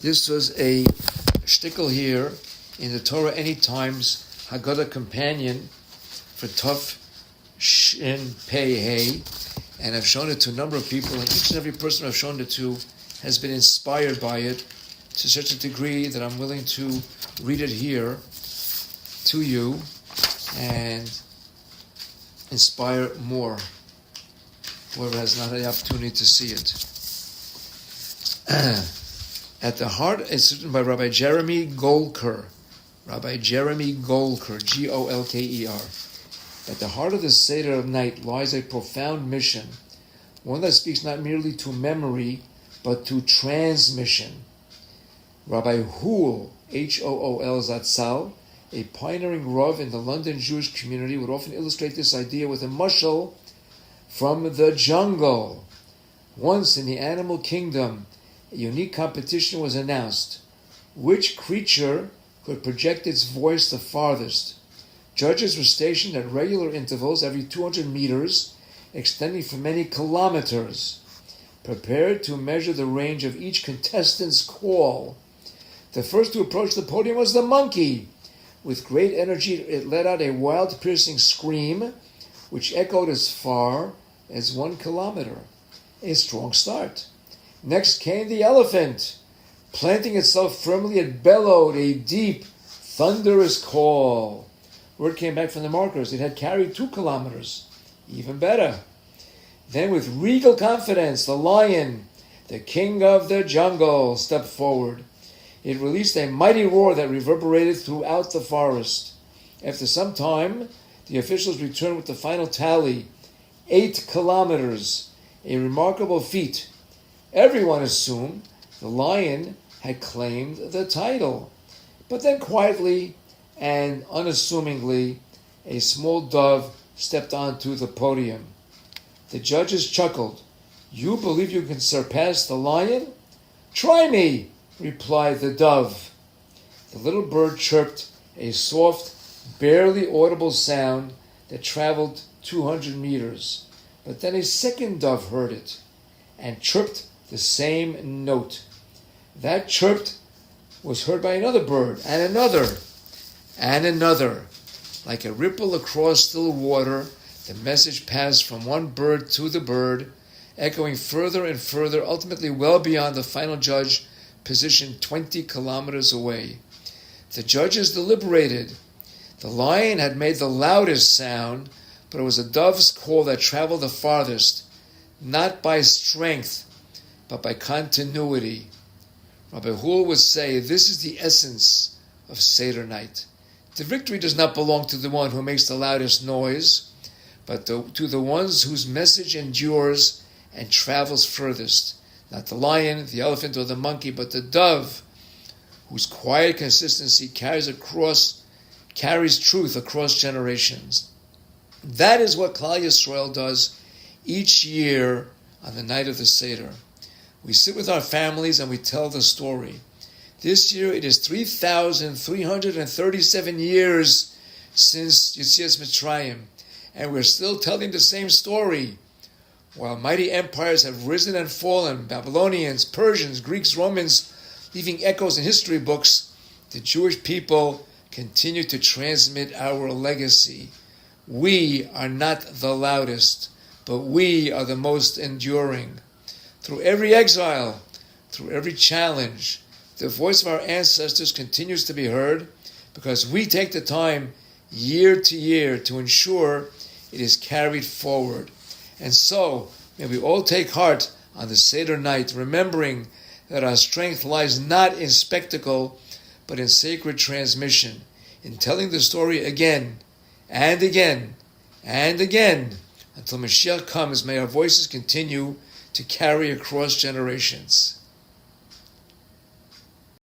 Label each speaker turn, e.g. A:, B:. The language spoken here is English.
A: This was a shtickle here in the Torah Any Times Haggadah Companion for Tov Shin Pei Hey, and I've shown it to a number of people, and each and every person I've shown it to has been inspired by it to such a degree that I'm willing to read it here to you and inspire more, whoever has not had the opportunity to see it. At the heart, it's written by Rabbi Jeremy Golker. Rabbi Jeremy Golker, Golker. At the heart of the Seder of Night lies a profound mission, one that speaks not merely to memory, but to transmission. Rabbi Hool, Hool Zatzal, a pioneering Rav in the London Jewish community, would often illustrate this idea with a mashal from the jungle. Once in the animal kingdom, a unique competition was announced. Which creature could project its voice the farthest? Judges were stationed at regular intervals every 200 meters, extending for many kilometers, prepared to measure the range of each contestant's call. The first to approach the podium was the monkey. With great energy, it let out a wild, piercing scream, which echoed as far as 1 kilometer. A strong start. Next came the elephant. Planting itself firmly, it bellowed a deep, thunderous call. Word came back from the markers. It had carried 2 kilometers. Even better. Then with regal confidence, the lion, the king of the jungle, stepped forward. It released a mighty roar that reverberated throughout the forest. After some time, the officials returned with the final tally, 8 kilometers, a remarkable feat. Everyone assumed the lion had claimed the title. But then quietly and unassumingly, a small dove stepped onto the podium. The judges chuckled. "You believe you can surpass the lion? Try me," replied the dove. The little bird chirped a soft, barely audible sound that traveled 200 meters. But then a second dove heard it and chirped the same note. That chirped was heard by another bird, and another, and another. Like a ripple across still water, the message passed from one bird to the bird, echoing further and further, ultimately well beyond the final judge, positioned 20 kilometers away. The judges deliberated. The lion had made the loudest sound, but it was a dove's call that traveled the farthest, not by strength, but by continuity. Rabbi Hul would say, this is the essence of Seder night. The victory does not belong to the one who makes the loudest noise, but to the ones whose message endures and travels furthest. Not the lion, the elephant, or the monkey, but the dove, whose quiet consistency carries truth across generations. That is what Klal Yisrael does each year on the night of the Seder. We sit with our families and we tell the story. This year it is 3,337 years since Yetzias Mitzrayim, and we're still telling the same story. While mighty empires have risen and fallen, Babylonians, Persians, Greeks, Romans, leaving echoes in history books, the Jewish people continue to transmit our legacy. We are not the loudest, but we are the most enduring. Through every exile, through every challenge, the voice of our ancestors continues to be heard because we take the time year to year to ensure it is carried forward. And so, may we all take heart on the Seder night, remembering that our strength lies not in spectacle, but in sacred transmission, in telling the story again and again and again. Until Mashiach comes, may our voices continue to carry across generations.